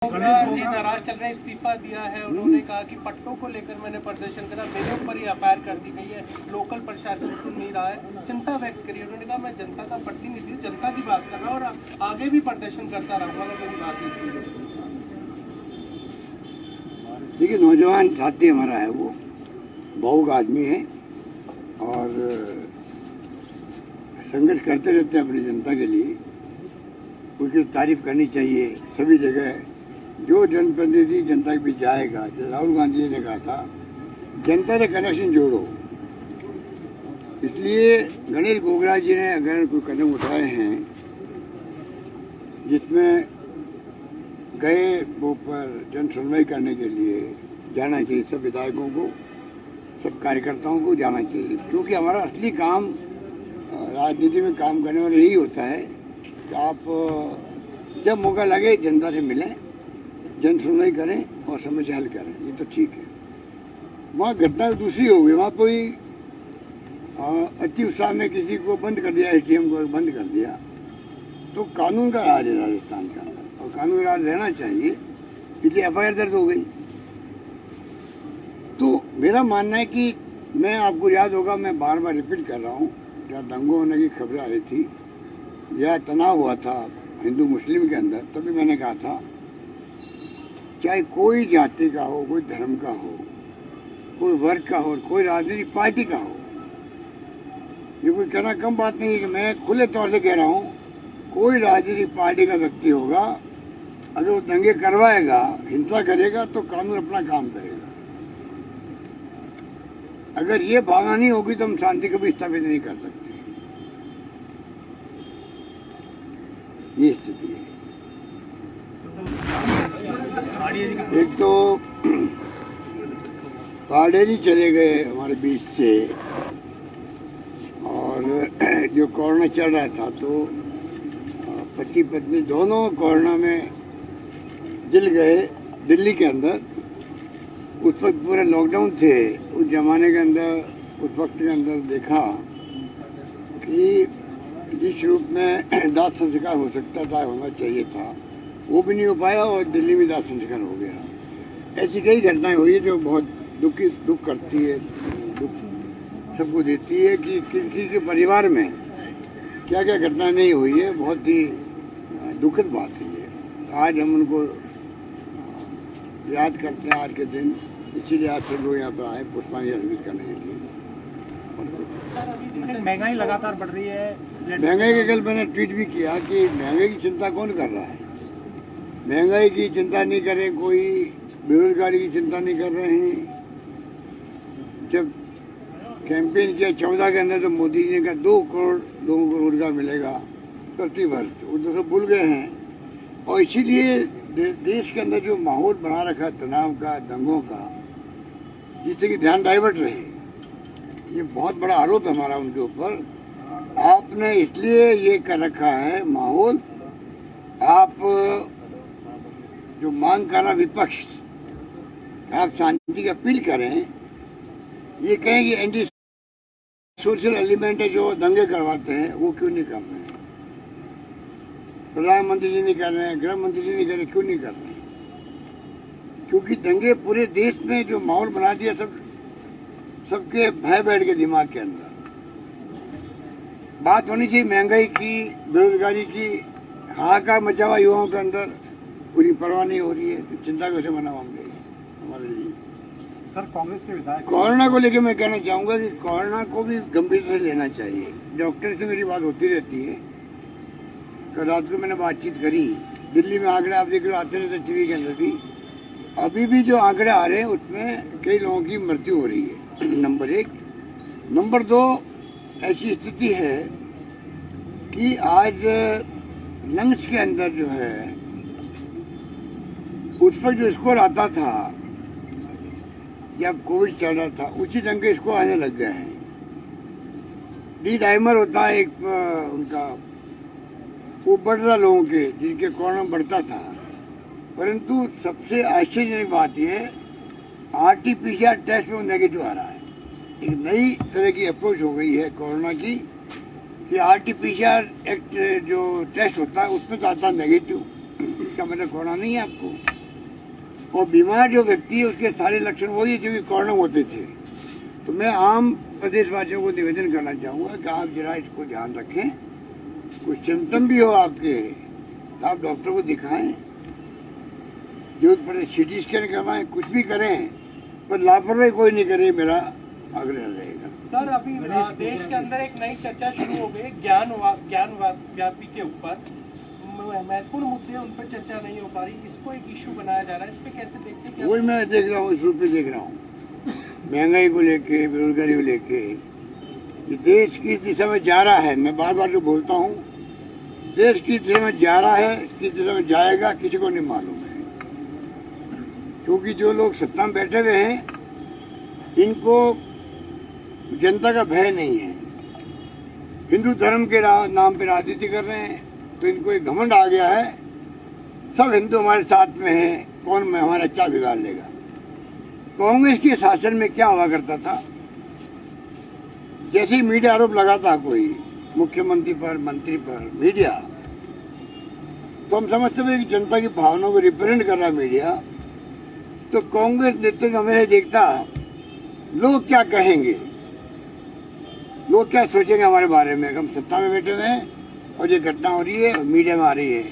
जी नाराज चल रहे हैं, इस्तीफा दिया है। उन्होंने कहा कि पट्टों को लेकर मैंने प्रदर्शन करा, मेरे ऊपर ही एफआईआर कर दी गई है, लोकल प्रशासन सुन नहीं रहा है। चिंता व्यक्त करी उन्होंने कहा मैं जनता का प्रतिनिधि हूँ, जनता की बात कर रहा हूँ और आगे भी प्रदर्शन करता रहूंगा अगर मेरी बात नहीं सुनी। देखिए, नौजवान साथी हमारा है, वो भावुक आदमी है और संघर्ष करते रहते हैं अपनी जनता के लिए। उसकी तारीफ करनी चाहिए सभी जगह। जो जनप्रतिनिधि जनता के बीच जाएगा, जैसे राहुल गांधी जी ने कहा था, जनता से कनेक्शन जोड़ो। इसलिए गणेश गोगरा जी ने अगर कोई कदम उठाए हैं जिसमें गए वो पर जन सुनवाई करने के लिए जाना चाहिए, सब विधायकों को, सब कार्यकर्ताओं को जाना चाहिए। क्योंकि हमारा असली काम राजनीति में काम करने वाला यही होता है कि आप जब मौका लगे जनता से मिलें, जन सुनवाई करें और समस्या हल करें। ये तो ठीक है। वहाँ घटना दूसरी हो गई, वहाँ कोई अति उत्साह में किसी को बंद कर दिया, एसडीएम को बंद कर दिया। तो कानून का राज है राजस्थान के अंदर और कानून का राज रहना चाहिए, इसलिए एफआईआर दर्ज हो गई। तो मेरा मानना है कि मैं, आपको याद होगा, मैं बार बार रिपीट कर रहा हूँ, जब दंगों होने की खबरें आ रही थी या तनाव हुआ था हिंदू मुस्लिम के अंदर, तभी मैंने कहा था चाहे कोई जाति का हो, कोई धर्म का हो, कोई वर्ग का हो, कोई राजनीतिक पार्टी का हो, ये कोई कहना कम बात नहीं है कि मैं खुले तौर से कह रहा हूँ, कोई राजनीतिक पार्टी का व्यक्ति होगा, अगर वो दंगे करवाएगा, हिंसा करेगा, तो कानून अपना काम करेगा। अगर ये भावना नहीं होगी तो हम शांति कभी स्थापित नहीं कर सकते। ये स्थिति है। एक तो पाडेरी चले गए हमारे बीच से, और जो कोरोना चल रहा था तो पति पत्नी दोनों कोरोना में जल गए दिल्ली के अंदर। उस वक्त पूरे लॉकडाउन थे। उस जमाने के अंदर, उस वक्त के अंदर देखा कि जिस रूप में दाह संस्कार हो सकता था, होना चाहिए था, वो भी नहीं हो पाया और दिल्ली में दाह संस्कार हो गया। ऐसी कई घटनाएं हुई है जो बहुत दुख करती है, दुख सबको देती है कि किसी के परिवार में क्या क्या घटना नहीं हुई है। बहुत ही दुखद बात है ये। आज हम उनको याद करते हैं आज के दिन, इसीलिए आज सब लोग यहाँ पर आए पुष्पांजलि अर्पित करने के लिए। महंगाई लगातार बढ़ रही है। महंगाई के कल मैंने ट्वीट भी किया कि महंगाई की चिंता कौन कर रहा है। महंगाई की चिंता नहीं कर रहे कोई, बेरोजगारी की चिंता नहीं कर रहे हैं। जब कैंपेन किया 14 के अंदर तो मोदी जी ने कहा 2 करोड़ लोगों को रोजगार मिलेगा प्रति वर्ष, वो तो सब भूल गए हैं। और इसीलिए देश के अंदर जो माहौल बना रखा है तनाव का, दंगों का, जिससे कि ध्यान डाइवर्ट रहे, ये बहुत बड़ा आरोप है हमारा उनके ऊपर। आपने इसलिए ये कर रखा है माहौल, आप जो मांग कर रहा विपक्ष, आप शांति की अपील करें, ये कहें कि एंटी सोशल एलिमेंट है जो दंगे करवाते हैं, वो क्यों नहीं कर रहे हैं? प्रधानमंत्री जी नहीं कर रहे हैं, गृह मंत्री जी नहीं कर रहे, क्यों नहीं कर रहे हैं? क्योंकि दंगे पूरे देश में जो माहौल बना दिया, सबके भय बैठ के दिमाग के अंदर। बात होनी चाहिए महंगाई की, बेरोजगारी की, हाहाकार मचा हुआ युवाओं के अंदर, पूरी परवाह नहीं हो रही है। तो चिंता कैसे मनाओगे हमारे लिए? सर, कांग्रेस के विधायक कोरोना को लेकर मैं कहना चाहूँगा कि कोरोना को भी गंभीरता से लेना चाहिए। डॉक्टर से मेरी बात होती रहती है। कल रात को मैंने बातचीत करी। दिल्ली में आंकड़े आप देख लो, आते रहते टीवी के अंदर भी। अभी भी जो आंकड़े आ रहे हैं उसमें कई लोगों की मृत्यु हो रही है, नंबर 1। नंबर 2, ऐसी स्थिति है कि आज लंग्स के अंदर जो है, उस पर जो स्कोर आता था जब कोविड चल रहा था, उसी ढंग के स्कोर आने लग गए हैं। डी डाइमर होता है एक उनका, वो बढ़ रहा लोगों के, जिनके कोरोना बढ़ता था। परंतु सबसे आश्चर्यजनक बात यह, आरटीपीसीआर टेस्ट में नेगेटिव आ रहा है। एक नई तरह की अप्रोच हो गई है कोरोना की कि आरटीपीसीआर एक्ट जो टेस्ट होता है उसमें तो आता नेगेटिव, इसका मतलब कोरोना नहीं है आपको। और बीमार जो व्यक्ति है उसके सारे लक्षण वही है जो कि कोरोना होते थे। तो मैं आम प्रदेशवासियों को निवेदन करना चाहूँगा कि आप जरा इसको ध्यान रखें। कुछ सिम्टम भी हो आपके तो आप डॉक्टर को दिखाएं, जरूरत पड़े सीटी स्कैन करवाएं, कुछ भी करें, पर लापरवाही कोई नहीं करे, मेरा आग्रह रहेगा। सर अभी देश के अंदर एक नई चर्चा शुरू हो गई ज्ञान व्यापी के ऊपर, महत्वपूर्ण मुद्दे उन पर चर्चा नहीं हो पा रही, इसको एक इशू बनाया जा रहा है, इस पे कैसे देखते हैं? वही मैं देख रहा हूँ, इस रूप में देख रहा हूँ, महंगाई को लेके, बेरोजगारी को लेके, देश किस दिशा में जा रहा है। मैं बार बार जो बोलता हूँ, देश किस दिशा में जा रहा है, किस दिशा में जाएगा, किसी को नहीं मालूम है। क्योंकि जो लोग सत्ता में बैठे हुए हैं, इनको जनता का भय नहीं है। हिंदू धर्म के नाम पे राजनीति कर रहे हैं, तो इनको एक घमंड आ गया है, सब हिंदू हमारे साथ में हैं, कौन हमारा क्या बिगाड़ लेगा। कांग्रेस के शासन में क्या हुआ करता था, जैसे ही मीडिया आरोप लगाता कोई मुख्यमंत्री पर, मंत्री पर, मीडिया, तो हम समझते थे कि जनता की भावनाओं को रिप्रेजेंट कर रहा मीडिया। तो कांग्रेस नेतृत्व हमें देखता लोग क्या कहेंगे, लोग क्या सोचेंगे हमारे बारे में। हम सत्ता में बैठे हुए हैं और ये घटना हो रही है, मीडिया में आ रही है,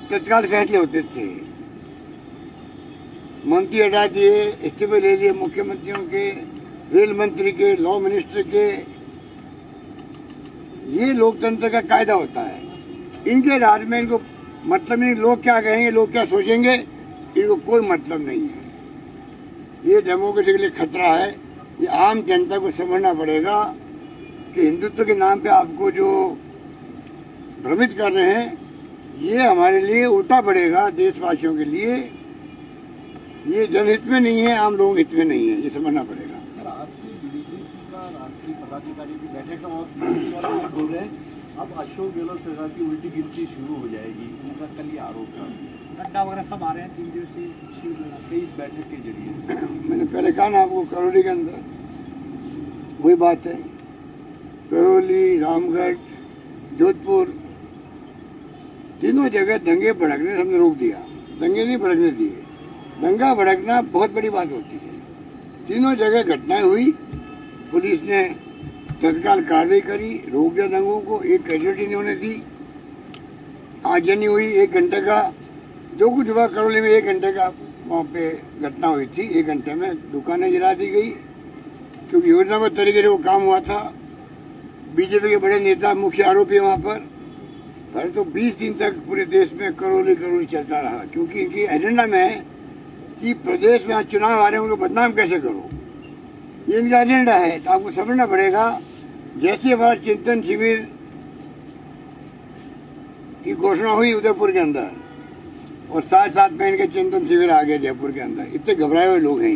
तत्काल फैसले होते थे। मंत्री हटा दिए, इस्तीफे ले लिए मुख्यमंत्रियों के, रेल मंत्री के, लॉ मिनिस्टर के। ये लोकतंत्र का कायदा होता है। इनके राज में इनको मतलब नहीं, लोग क्या कहेंगे, लोग क्या सोचेंगे, इनको कोई मतलब नहीं है। ये डेमोक्रेसी के लिए खतरा है। ये आम जनता को समझना पड़ेगा कि हिंदुत्व के नाम पे आपको जो भ्रमित कर रहे हैं, ये हमारे लिए उल्टा पड़ेगा, देशवासियों के लिए। ये जनहित में नहीं है, आम लोगों हित में नहीं है, ये समझना पड़ेगा। आज से बीजेपी का राष्ट्रीय पदाधिकारी की बैठक है और बोल रहे हैं अब अशोक गहलोत सरकार की उल्टी गिनती शुरू हो जाएगी। उनका कल ये आरोप था, गड्ढा वगैरह सब आ रहे हैं 3 दिवसीय शिविर इस बैठक के जरिए। मैंने पहले कहा ना आपको, करौली के अंदर वही बात है। करौली, रामगढ़, जोधपुर, तीनों जगह दंगे भड़कने हमने रोक दिया। दंगे नहीं भड़कने दिए, दंगा भड़कना बहुत बड़ी बात होती है। तीनों जगह घटनाएं हुई, पुलिस ने तत्काल कार्रवाई करी, रोक दिया दंगों को, एक कैजुअल्टी नहीं होने दी। आगजनी हुई 1 घंटे का, जो कुछ हुआ करौली में 1 घंटे का वहाँ पे घटना हुई थी। 1 घंटे में दुकानें जला दी गई, क्योंकि योजनाबद्ध तरीके से वो काम हुआ था। बीजेपी के बड़े नेता मुख्य आरोपी वहाँ पर तो 20 दिन तक पूरे देश में करौली चलता रहा, क्योंकि इनकी एजेंडा में है कि प्रदेश में आज चुनाव आ रहे हैं, उनको बदनाम कैसे करो, ये इनका एजेंडा है। तो आपको समझना पड़ेगा, जैसे हमारा चिंतन शिविर की घोषणा हुई उदयपुर के अंदर, और साथ में इनके चिंतन शिविर आ गए जयपुर के अंदर। इतने घबराए हुए लोग हैं।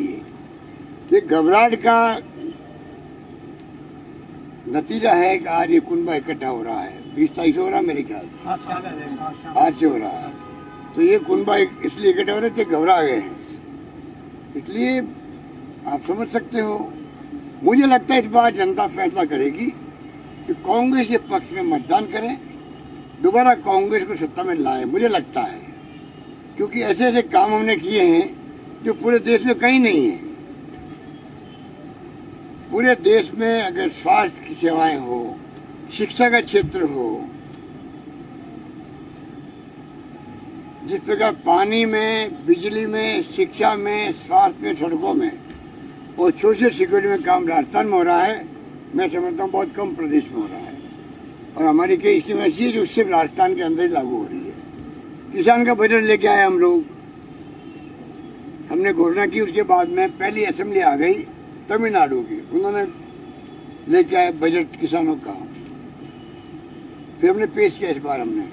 ये घबराहट का नतीजा है कि आज ये कुनबा इकट्ठा हो रहा है। 20 तारीख से हो रहा है मेरे ख्याल से, आज से हो रहा है। तो ये कुनबा इसलिए इकट्ठा हो रहे थे, घबरा गए हैं। इसलिए आप समझ सकते हो, मुझे लगता है इस बार जनता फैसला करेगी कि कांग्रेस के पक्ष में मतदान करें, दोबारा कांग्रेस को सत्ता में लाए, मुझे लगता है। क्योंकि ऐसे ऐसे काम हमने किए हैं जो पूरे देश में कहीं नहीं है। पूरे देश में अगर स्वास्थ्य की सेवाएं हो, शिक्षा का क्षेत्र हो, जिस प्रकार पानी में, बिजली में, शिक्षा में, स्वास्थ्य में, सड़कों में और सोशल सिक्योरिटी में काम राजस्थान में हो रहा है, मैं समझता हूँ बहुत कम प्रदेश में हो रहा है। और हमारी कई स्कीम ऐसी है जो सिर्फ राजस्थान के अंदर ही लागू हो रही है। किसान का बजट लेके आए हम लोग, हमने घोषणा की, उसके बाद में पहली असेंबली आ गई तमिलनाडु की, उन्होंने लेके आए बजट किसानों का, फिर हमने पेश किया इस बार हमने।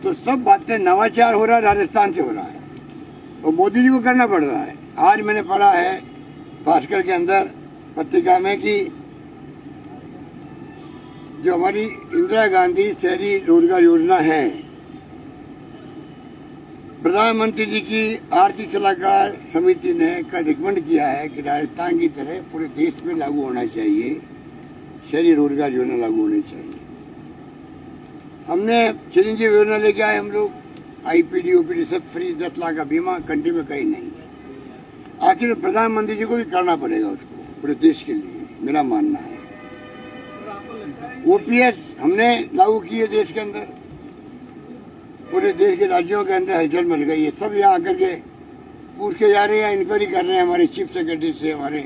तो सब बातें नवाचार हो रहा है, राजस्थान से हो रहा है और मोदी जी को करना पड़ रहा है। आज मैंने पढ़ा है भास्कर के अंदर पत्रिका में कि जो हमारी इंदिरा गांधी शहरी रोजगार योजना है, प्रधानमंत्री जी की आर्थिक सलाहकार समिति ने कल रिकमेंड किया है कि राजस्थान की तरह पूरे देश में लागू होना चाहिए, शहरी रोजगार योजना लागू होनी चाहिए। हमने चिरंजीवी योजना लेके आए हम लोग, आईपीडी ओपीडी सब फ्री, 10 लाख का बीमा, कंट्री में कहीं नहीं है। आखिर प्रधानमंत्री जी को भी करना पड़ेगा उसको पूरे देश के लिए, मेरा मानना है। ओपीएस हमने लागू किए देश के अंदर, पूरे देश के राज्यों के अंदर हलचल मच गई है। सब यहाँ आकर के पूछ के जा रहे हैं, इंक्वायरी कर रहे हैं हमारे चीफ सेक्रेटरी से, हमारे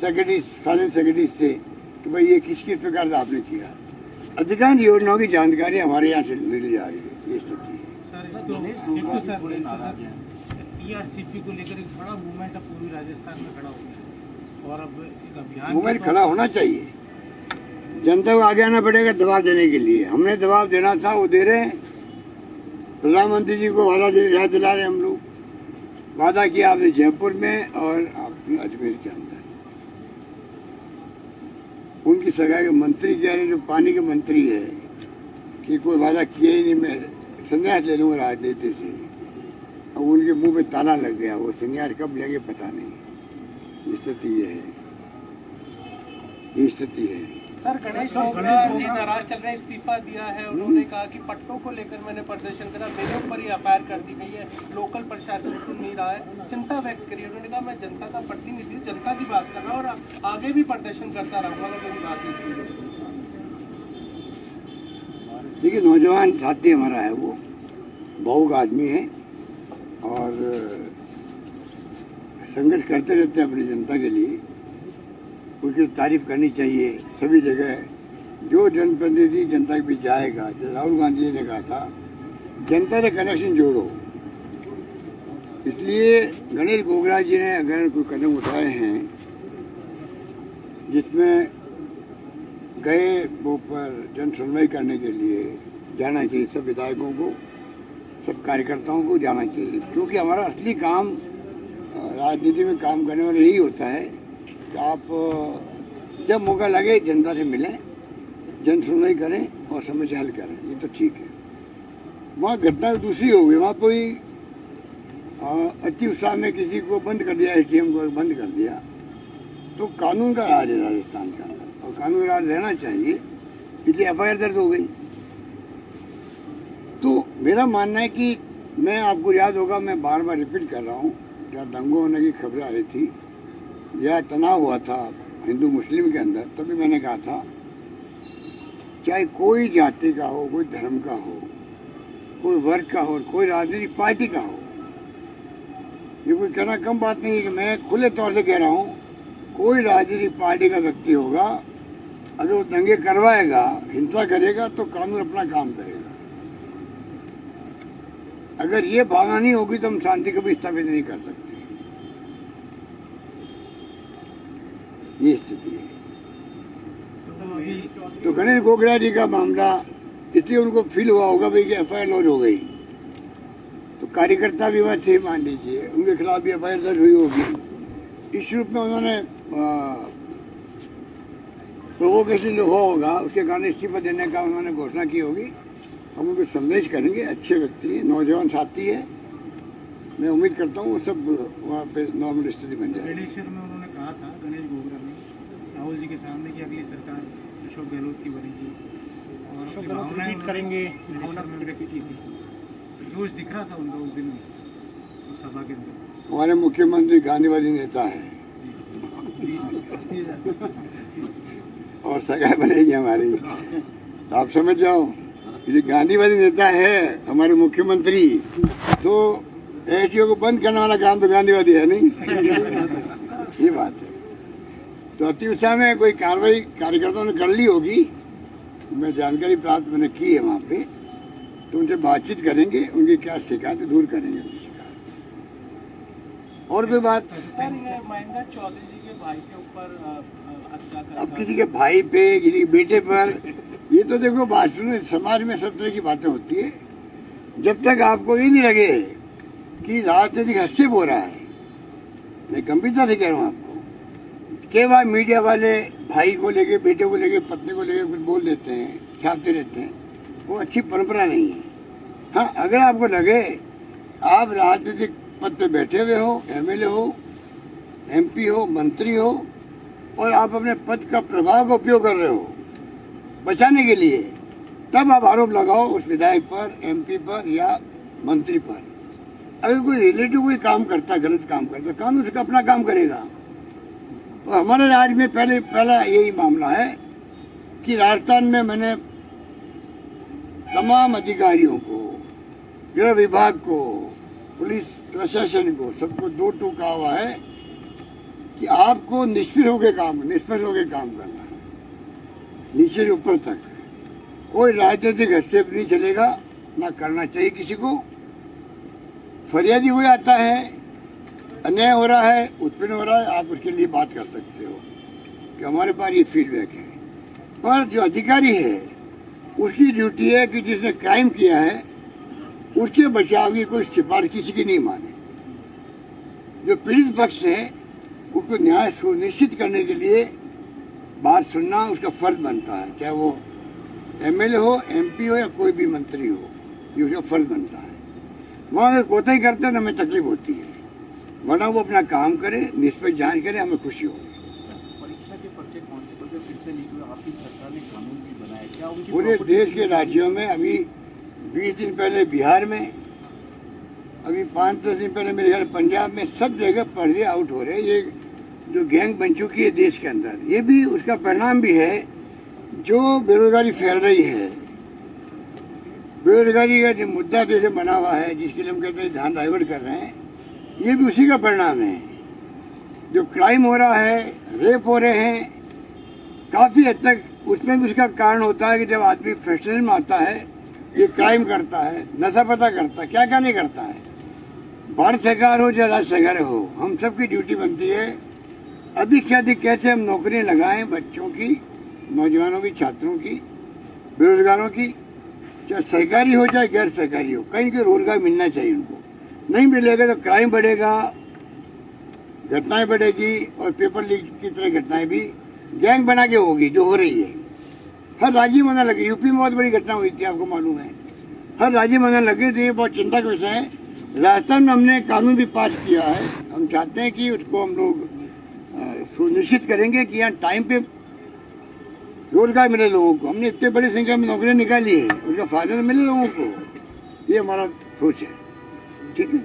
सेक्रेटरी, फाइनेंस सेक्रेटरी से कि भाई ये किस प्रकार से आपने किया। अधिकांश योजनाओं की जानकारी हमारे यहाँ से मिल जा रही है। ये स्थिति है। टीआरसीपी को लेकर एक बड़ा मूवमेंट अब पूर्वी राजस्थान में खड़ा हो गया और अब एक अभियान मूवमेंट खड़ा होना चाहिए। जनता को आगे आना पड़ेगा दबाव देने के लिए। हमने दबाव देना था, वो दे रहे हैं। प्रधानमंत्री जी को वादा याद दिला रहे हम लोग। वादा किया आपने जयपुर में और आपने अजमेर के अंदर। उनकी सगाई के मंत्री कह रहे, जो पानी के मंत्री है, कि कोई वादा किया ही नहीं, मैं संन्यास ले लूंगा राजनीति से। अब उनके मुंह पे ताला लग गया, वो संन्यास कब लेंगे पता नहीं। स्थिति ये है, ये स्थिति है। सर, गणेश गोगरा जी नाराज चल रहे हैं, इस्तीफा दिया है। उन्होंने कहा कि पट्टों को लेकर मैंने प्रदर्शन करा, मेरे ऊपर ही एफआईआर कर दी गई है, लोकल प्रशासन सुन नहीं रहा है, चिंता व्यक्त करी। उन्होंने कहा मैं जनता का प्रतिनिधि हूँ, जनता की बात कर रहा हूँ और आगे भी प्रदर्शन करता रहूंगा अगर मेरी बात नहीं सुनी। देखिए, नौजवान साथी हमारा है, वो भावुक आदमी है और संघर्ष करते रहते हैं अपनी जनता के लिए। उसकी तारीफ करनी चाहिए सभी जगह। जो जनप्रतिनिधि जनता के बीच जाएगा, जैसे राहुल गांधी जी ने कहा था, जनता से कनेक्शन जोड़ो। इसलिए गणेश गोगरा जी ने अगर कोई कदम उठाए हैं जिसमें गए वो पर जन सुनवाई करने के लिए जाना चाहिए। सब विधायकों को, सब कार्यकर्ताओं को जाना चाहिए, क्योंकि हमारा असली काम राजनीति में काम करने वाला यही होता है कि आप जब मौका लगे जनता से मिलें, जन सुनवाई करें और समस्या हल करें। ये तो ठीक है। वहाँ घटना दूसरी हो गई, वहाँ कोई अति उत्साह में किसी को बंद कर दिया, एसडीएम को बंद कर दिया। तो कानून का राज है राजस्थान का, और कानून का राज रहना चाहिए, इसलिए एफआईआर दर्ज हो गई। तो मेरा मानना है कि मैं, आपको याद होगा, मैं बार बार रिपीट कर रहा हूँ, जब दंगों होने की खबरें आ रही थी या तनाव हुआ था हिंदू मुस्लिम के अंदर, तभी मैंने कहा था चाहे कोई जाति का हो, कोई धर्म का हो, कोई वर्ग का हो, कोई राजनीतिक पार्टी का हो, ये कोई कहना कम बात नहीं है कि मैं खुले तौर से कह रहा हूँ, कोई राजनीतिक पार्टी का व्यक्ति होगा, अगर वो दंगे करवाएगा, हिंसा करेगा, तो कानून अपना काम करेगा। अगर ये भावना नहीं होगी तो हम शांति कभी स्थापित नहीं कर सकते। ये स्थिति है। तो गणेश गोगरा जी का मामला, इसलिए उनको फील हुआ होगा भाई कि एफआईआर लॉन्च हो गई, तो कार्यकर्ता भी वहाँ थे, मान लीजिए, उनके खिलाफ भी एफआईआर दर्ज हुई होगी। इस रूप में उन्होंने प्रोवोकेशन जो हुआ होगा, उसके कारण इस्तीफा देने का उन्होंने घोषणा की होगी। हम उनको संदेश करेंगे, अच्छे व्यक्ति हैं, नौजवान साथी है, मैं उम्मीद करता हूँ वो सब वहाँ पे नॉर्मल स्थिति बन जाए। बेड़ेश्वर में उन्होंने कहा था, गणेश गोगरा ने राहुल जी के सामने, कि अगली सरकार अशोक गहलोत की बनेगी और अशोक गहलोत रिपीट करेंगे। भावना में व्यक्त की थी, जोश दिख रहा था उनका उस दिन में, उस सभा के अंदर। हमारे मुख्यमंत्री गांधीवादी नेता है और सगाई बनेगी हमारी, तो आप समझ जाओ, ये गांधीवादी नेता है हमारे मुख्यमंत्री, तो एसडीओ को बंद करने वाला काम तो गांधीवादी है नहीं। ये बात है। तो अति उत्साह में कोई कार्रवाई कार्यकर्ताओं ने कर ली होगी, मैं जानकारी प्राप्त मैंने की है वहाँ पे, तो उनसे बातचीत करेंगे, उनकी क्या शिकायत दूर करेंगे। और कोई बात? महेंद्र चौधरी जी के भाई के ऊपर हत्या का, अब किसी के भाई पे, किसी के बेटे पर, ये तो देखो बात सुनो, समाज में सब तरह की बातें होती है। जब तक आपको ये नहीं लगे कि राजनीतिक हस्तक्षेप हो रहा है, मैं गंभीरता से कह रहा हूँ आपको, कई बार मीडिया वाले भाई को लेके, बेटे को लेके, पत्नी को लेके कुछ बोल देते हैं, छापते रहते हैं, वो अच्छी परंपरा नहीं है। हाँ, अगर आपको लगे आप राजनीतिक पद पे बैठे हुए हो, एमएलए हो, एमपी हो, मंत्री हो, और आप अपने पद का प्रभाव का उपयोग कर रहे हो बचाने के लिए, तब आप आरोप लगाओ उस विधायक पर, एमपी पर या मंत्री पर। अगर कोई रिलेटिव कोई काम करता, गलत काम करता, कानून उसका अपना काम करेगा। तो हमारे राज्य में पहला यही मामला है कि राजस्थान में मैंने तमाम अधिकारियों को, गृह विभाग को, पुलिस प्रशासन को, सबको 2-2 कहा हुआ है कि आपको निष्पक्ष होकर काम करना है, नीचे से ऊपर तक। कोई राजनीतिक हस्तक्षेप नहीं चलेगा, ना करना चाहिए किसी को। फरियादी कोई आता है, अन्याय हो रहा है, उत्पीड़न हो रहा है, आप उसके लिए बात कर सकते हो कि हमारे पास ये फीडबैक है। पर जो अधिकारी है उसकी ड्यूटी है कि जिसने क्राइम किया है उसके बचाव की कोई सिफारिश किसी की नहीं माने। जो पीड़ित पक्ष है उसको न्याय सुनिश्चित करने के लिए बात सुनना उसका फर्ज बनता है, चाहे वो एमएलए हो, एमपी हो या कोई भी मंत्री हो, ये उसका फर्ज बनता है। वहाँ अगर कोताही करते हैं तो हमें तकलीफ होती है, वरना वो अपना काम करे, निष्पक्ष जांच करे, हमें खुशी हो। परीक्षा के पर्चे कांस्टेबल से फिर से लीक हुए, आपकी सरकार ने कानून भी बनाया, क्या उनकी पूरे देश के राज्यों में अभी 20 दिन पहले बिहार में, अभी 5-10 दिन पहले मेरे ख्याल पंजाब में, सब जगह पर्दे आउट हो रहे हैं। ये जो गैंग बन चुकी है देश के अंदर, ये भी उसका परिणाम भी है। जो बेरोजगारी फैल रही है, बेरोजगारी का जो मुद्दा जैसे बना हुआ है, जिसके लिए हम कहते हैं ध्यान डाइवर्ट कर रहे हैं, ये भी उसी का परिणाम है। जो क्राइम हो रहा है, रेप हो रहे हैं, काफ़ी हद तक उसमें भी उसका कारण होता है कि जब आदमी फ्रस्ट्रेशन में आता है, ये क्राइम करता है, नशा पता करता है, क्या क्या नहीं करता है। भारत सरकार हो चाहे राज्य सरकार हो, हम सबकी ड्यूटी बनती है अधिक से अधिक कैसे हम नौकरियां लगाएं बच्चों की, नौजवानों की, छात्रों की, बेरोजगारों की, चाहे सरकारी हो चाहे गैर सरकारी हो, कहीं के रोजगार मिलना चाहिए उनको। नहीं मिलेगा तो क्राइम बढ़ेगा, घटनाएं बढ़ेगी, और पेपर लीक की तरह घटनाएं भी गैंग बना के होगी, जो हो रही है। हर राज्य में होने लगी, यूपी में बहुत बड़ी घटना हुई थी, आपको मालूम है, हर राज्य में होने लगे थे। ये बहुत चिंता का विषय है। राजस्थान में हमने कानून भी पास किया है, हम चाहते हैं कि उसको हम लोग सुनिश्चित करेंगे कि यहाँ टाइम पे रोजगार मिले लोगों को। हमने इतने बड़ी संख्या में नौकरियां निकाली है, उसका फायदा तो मिले लोगों को, ये हमारा सोच है। ठीक है।